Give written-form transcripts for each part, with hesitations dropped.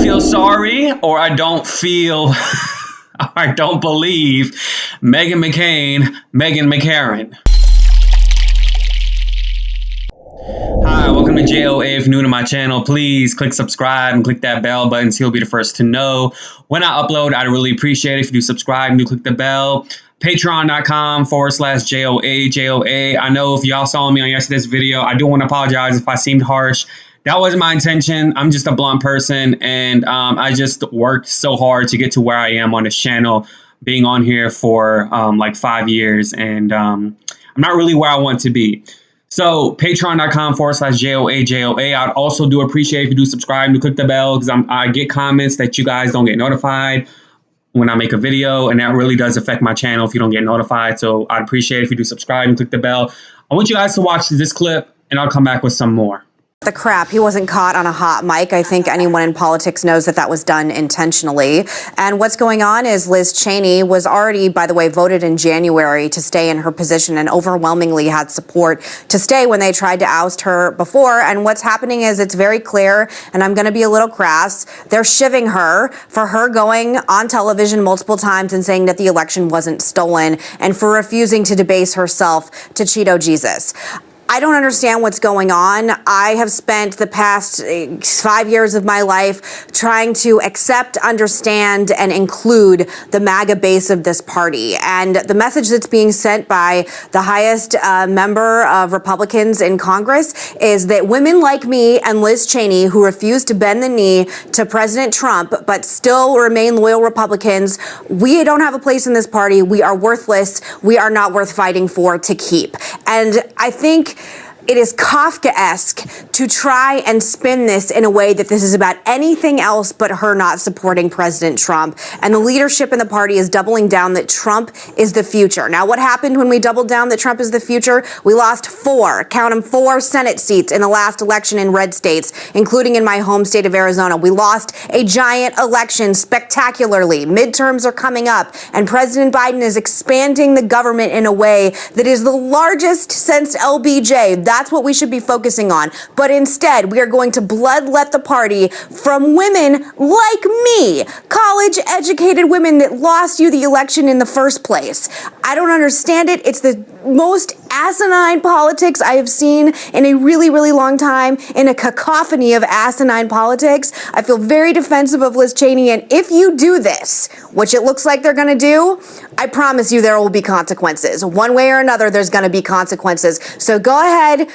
feel sorry or I don't feel I don't believe Meghan McCain, Meghan McCain. Hi, welcome to JOA. If you're new to my channel, please click subscribe and click that bell button so you'll be the first to know when I upload. I'd really appreciate it if you do subscribe and do click the bell. Patreon.com/JOA. I know if y'all saw me on yesterday's video, I do want to apologize if I seemed harsh. That wasn't my intention. I'm just a blunt person, and I just worked so hard to get to where I am on this channel, being on here for like 5 years, and I'm not really where I want to be. So patreon.com/JOA. I'd also do appreciate if you do subscribe and click the bell, because I get comments that you guys don't get notified when I make a video, and that really does affect my channel if you don't get notified. So I'd appreciate if you do subscribe and click the bell. I want you guys to watch this clip, and I'll come back with some more. The crap. He wasn't caught on a hot mic. I think anyone in politics knows that that was done intentionally. And what's going on is Liz Cheney was already, by the way, voted in January to stay in her position and overwhelmingly had support to stay when they tried to oust her before. And what's happening is it's very clear, and I'm going to be a little crass, they're shivving her for her going on television multiple times and saying that the election wasn't stolen and for refusing to debase herself to Cheeto Jesus. I don't understand what's going on. I have spent the past 5 years of my life trying to accept, understand, and include the MAGA base of this party. And the message that's being sent by the highest member of Republicans in Congress is that women like me and Liz Cheney, who refuse to bend the knee to President Trump, but still remain loyal Republicans, we don't have a place in this party. We are worthless. We are not worth fighting for to keep. And I think it is Kafkaesque to try and spin this in a way that this is about anything else but her not supporting President Trump. And the leadership in the party is doubling down that Trump is the future. Now, what happened when we doubled down that Trump is the future? We lost count them, 4 Senate seats in the last election in red states, including in my home state of Arizona. We lost a giant election spectacularly. Midterms are coming up, and President Biden is expanding the government in a way that is the largest since LBJ. That's what we should be focusing on. But instead, we are going to bloodlet the party from women like me, college-educated women that lost you the election in the first place. I don't understand it. It's the most asinine politics I have seen in a really, really long time, in a cacophony of asinine politics. I feel very defensive of Liz Cheney, and if you do this, which it looks like they're going to do, I promise you there will be consequences. One way or another, there's going to be consequences. So go ahead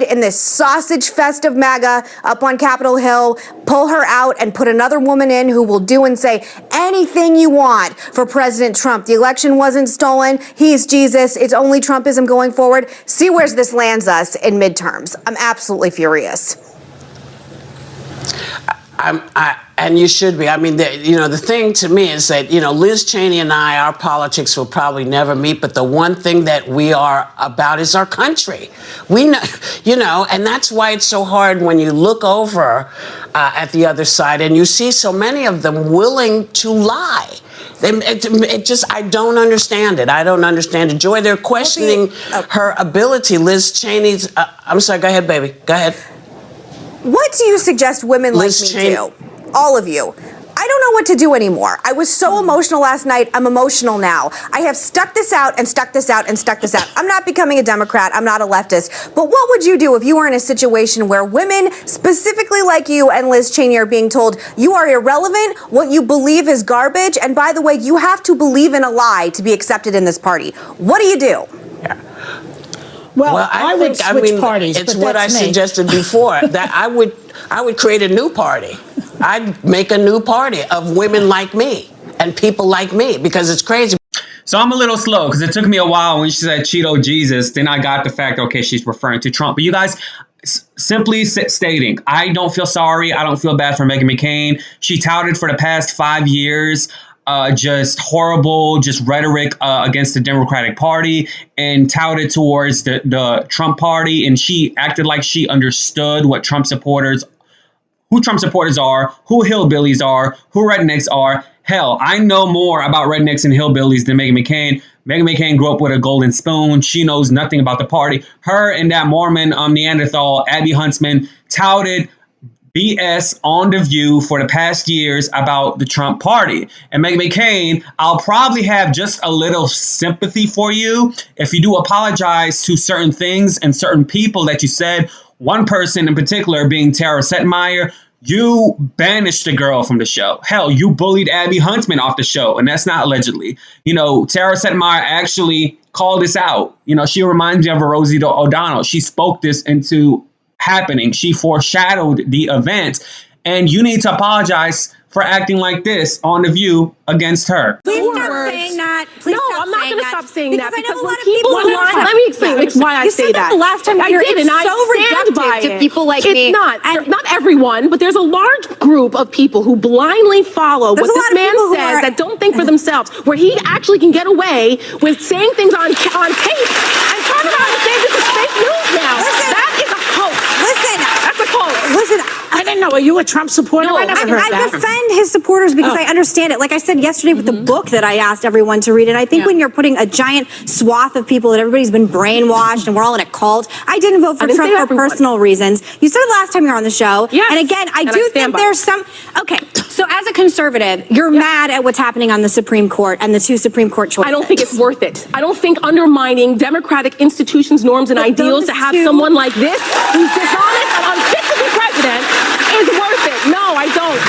in this sausage fest of MAGA up on Capitol Hill, pull her out and put another woman in who will do and say anything you want for President Trump. The election wasn't stolen. He's Jesus. It's only Trumpism going forward. See where this lands us in midterms. I'm absolutely furious. And you should be. I mean, the thing to me is that, Liz Cheney and I, our politics will probably never meet, but the one thing that we are about is our country. We know, and that's why it's so hard when you look over at the other side and you see so many of them willing to lie. I don't understand it. I don't understand it. Joy, they're questioning her ability. Liz Cheney's, I'm sorry, go ahead, baby. Go ahead. What do you suggest women like me do? All of you. I don't know what to do anymore. I was so emotional last night. I'm emotional now. I have stuck this out and stuck this out and stuck this out. I'm not becoming a Democrat. I'm not a leftist. But what would you do if you were in a situation where women, specifically like you and Liz Cheney, are being told you are irrelevant, what you believe is garbage, and by the way, you have to believe in a lie to be accepted in this party? What do you do? Yeah. Well, I would switch parties. It's what I suggested before, that I would create a new party. I'd make a new party of women like me and people like me, because it's crazy. So I'm a little slow because it took me a while when she said Cheeto Jesus. Then I got the fact, okay, she's referring to Trump. But you guys, simply stating, I don't feel sorry. I don't feel bad for Meghan McCain. She touted for the past 5 years just horrible, just rhetoric against the Democratic Party, and touted towards the Trump party. And she acted like she understood what Trump supporters, who Trump supporters are, who hillbillies are, who rednecks are. Hell, I know more about rednecks and hillbillies than Meghan McCain. Meghan McCain grew up with a golden spoon. She knows nothing about the party. Her and that Mormon Neanderthal, Abby Huntsman, touted BS on The View for the past years about the Trump party. And Meghan McCain, I'll probably have just a little sympathy for you if you do apologize to certain things and certain people that you said. One person in particular being Tara Setmeyer. You banished the girl from the show. Hell, you bullied Abby Huntsman off the show, and that's not allegedly. Tara Setmeyer actually called this out. She reminds me of a Rosie O'Donnell. She spoke this into happening. She foreshadowed the event, and you need to apologize for acting like this on The View against her. Please stop saying that. Please no, stop I'm not going to stop saying that because when people let me explain. It's why I say that. The last time I did, and I stand by it. To people like it's me. Not everyone, but there's a large group of people who blindly follow what this man says that don't think for themselves. Where he actually can get away with saying things on tape and turn around and say this is fake news now. That is a hoax. That's a hoax. I didn't know. Are you a Trump supporter? No, I never heard that. I defend his supporters because I understand it. Like I said yesterday with the book that I asked everyone to read. And I think when you're putting a giant swath of people that everybody's been brainwashed and we're all in a cult. I didn't vote for Trump for personal reasons. You said it last time you were on the show. Yes. And again, I do think there's some... Okay, so as a conservative, you're mad at what's happening on the Supreme Court and the two Supreme Court choices. I don't think it's worth it. I don't think undermining democratic institutions, norms, and ideals to have someone like this who's dishonest and unfit to be president is worth it. No, I don't.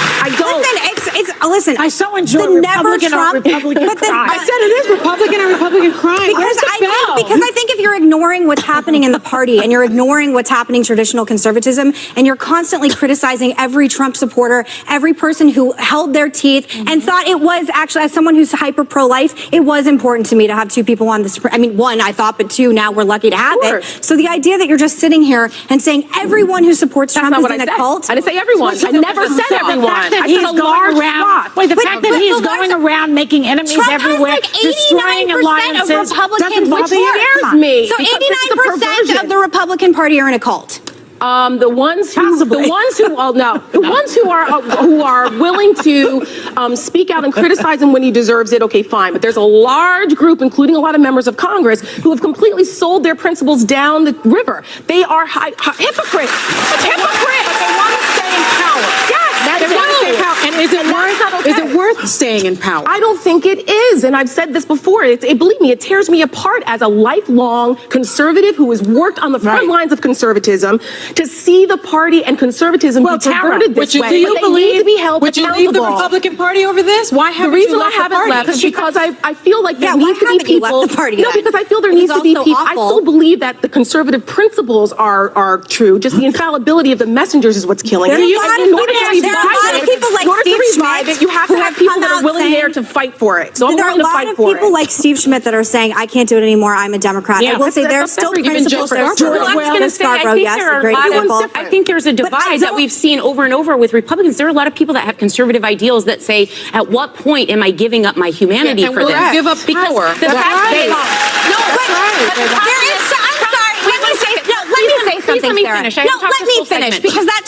Listen, I so enjoy Republican on Republican crime. I said it is Republican and Republican crime. Because I think if you're ignoring what's happening in the party and you're ignoring what's happening traditional conservatism and you're constantly criticizing every Trump supporter, every person who held their teeth and thought it was actually, as someone who's hyper pro-life, it was important to me to have two people on the Supreme. I mean, one, I thought, but two, now we're lucky to have it. So the idea that you're just sitting here and saying everyone who supports Trump is in a cult. I didn't say everyone. I never said everyone. I said a large swath. Wait, the fact that he's going around making enemies everywhere, destroying alliances, doesn't bother you? So 89% of the Republican Party are in a cult. The ones who are willing to speak out and criticize him when he deserves it, okay, fine. But there's a large group, including a lot of members of Congress, who have completely sold their principles down the river. They are hypocrites. Hypocrites. But they want to stay in power. Yes, they want to stay in power. And is it worth staying in power? I don't think it is, and I've said this before. Believe me, it tears me apart as a lifelong conservative who has worked on the front lines of conservatism to see the party and conservatism be perverted this way. Do you believe to be held would you leave the Republican Party over this? Why haven't you left the party? The reason I haven't left is because I feel like there needs to be people. Left the party No, because I feel there needs to be people. I still believe that the conservative principles are true. Just the infallibility of the messengers is what's killing it. There are a lot of people like Steve Schmidt. You have to have people that are willing there to fight for it. So there are a lot of people like Steve Schmidt that are saying, I can't do it anymore, I'm a Democrat. I will say there's still principles there. I think there's a divide that we've seen over and over with Republicans. There are a lot of people that have conservative ideals that say, at what point am I giving up my humanity for this? Give up power. The fact there is, I'm sorry, let me say something, let me Sarah. finish. No, let me finish, because that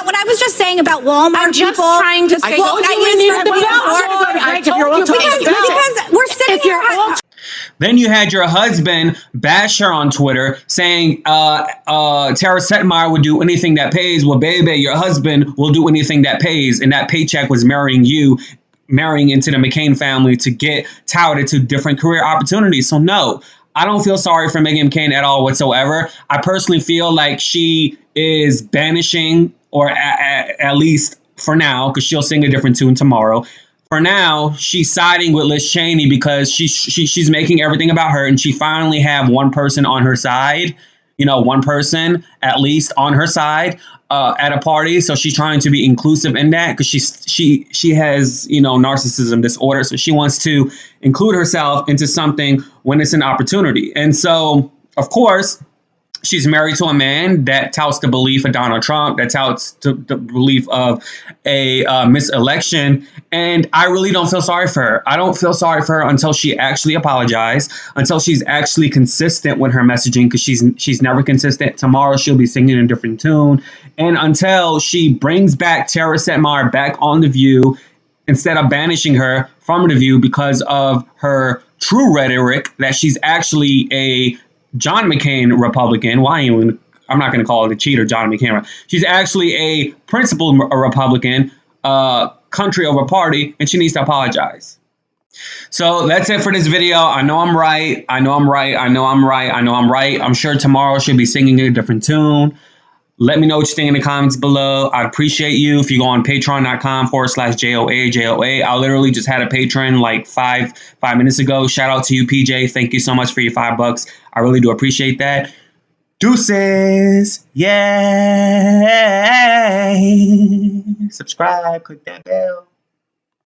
what I was just saying about Walmart I'm just people. trying to say, because we're sitting here. Then you had your husband bash her on Twitter saying Tara Setmeyer would do anything that pays. Well, baby, your husband will do anything that pays. And that paycheck was marrying into the McCain family to get touted to different career opportunities. So no, I don't feel sorry for Meghan McCain at all whatsoever. I personally feel like she is banishing, or at least for now, because she'll sing a different tune tomorrow. For now, she's siding with Liz Cheney because she's making everything about her, and she finally have one person on her side, one person at least on her side at a party. So she's trying to be inclusive in that because she has narcissism disorder, so she wants to include herself into something when it's an opportunity. And so, of course, she's married to a man that touts the belief of Donald Trump, that touts the belief of a miselection. And I really don't feel sorry for her. I don't feel sorry for her until she actually apologized, until she's actually consistent with her messaging, because she's never consistent. Tomorrow she'll be singing a different tune. And until she brings back Tara Setmeyer back on The View, instead of banishing her from The View because of her true rhetoric that she's actually a John McCain Republican. Why even I'm not going to call it a cheater, John McCain. She's actually a principled Republican, country over party, and she needs to apologize. So that's it for this video. I know I'm right. I know I'm right. I know I'm right. I know I'm right. I'm sure tomorrow she'll be singing a different tune. Let me know what you think in the comments below. I'd appreciate you if you go on patreon.com/JOA. I literally just had a patron like five minutes ago. Shout out to you, PJ. Thank you so much for your $5. I really do appreciate that. Deuces. Yay. Subscribe. Click that bell.